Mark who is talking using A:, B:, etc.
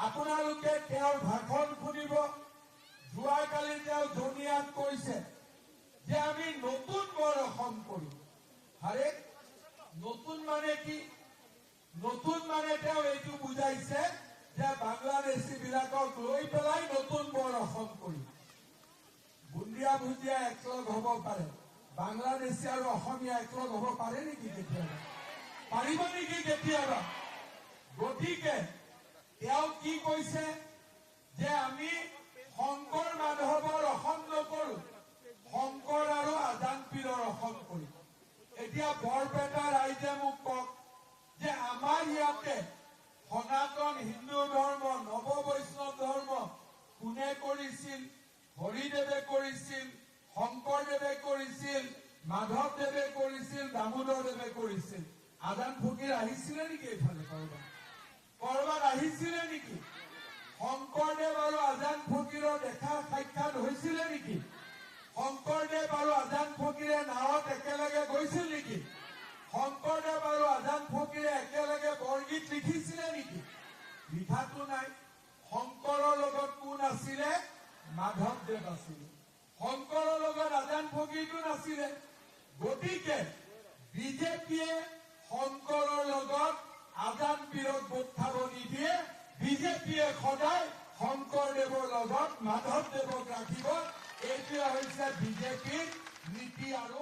A: আপোনালোকে তেওঁৰ ভাষণ শুনিব। যোৱাকালি তেওঁ ধুনীয়াত কৈছে যে আমি নতুন বৰ অসম কৰিম। আৰে নতুন মানে কি? নতুন মানে তেওঁ এইটো বুজাইছে যে বাংলাদেশী বিলাকক লৈ পেলাই নতুন বৰ অসম কৰিম। বুন্দিয়া ভুজিয়া একলগ হব পাৰে, বাংলাদেশী আৰু অসমীয়া একলগ হব পাৰে নেকি কেতিয়াবা? পাৰিব নেকি কেতিয়াবা? গতিকে তেওঁ কি কৈছে যে আমি শংকৰ মাধৱৰ অসম নকৰো, শংকৰ আৰু আজান পীৰৰ অসম কৰিম। এতিয়া বৰপেটা ৰাইজে মোক কওক যে আমাৰ ইয়াতে সনাতন হিন্দু ধৰ্ম, নৱ বৈষ্ণৱ ধৰ্ম কোনে কৰিছিল? হৰিদেৱে কৰিছিল, শংকৰদেৱে কৰিছিল, মাধৱদেৱে কৰিছিল, দামোদৰদেৱে কৰিছিল। আজান ফকীৰ আহিছিলে নেকি? এইফালে কৰবাত আহিছিলে নেকি? শংকৰদেৱ আৰু আজান ফকীৰৰ দেখা সাক্ষাৎ হৈছিলে নেকি? শংকৰদেৱ আৰু আজান ফকীৰে নাৱত একেলগে গৈছিল নেকি? শংকৰদেৱ আৰু আজান ফকীৰে একেলগে বৰগীত লিখিছিলে নেকি? লিখাটো নাই। শংকৰৰ লগত কোন আছিলে? মাধৱদেৱ আছিলে। শংকৰৰ লগত আজান ফকীৰটো নাছিলে। গতিকে বিজেপিয়ে শংকৰৰ লগত আজান পীৰক গোট খাব নিদিয়ে। বিজেপিয়ে সদায় শংকৰদেৱৰ লগত মাধৱদেৱক ৰাখিব। এইটোৱে হৈছে বিজেপিৰ নীতি আৰু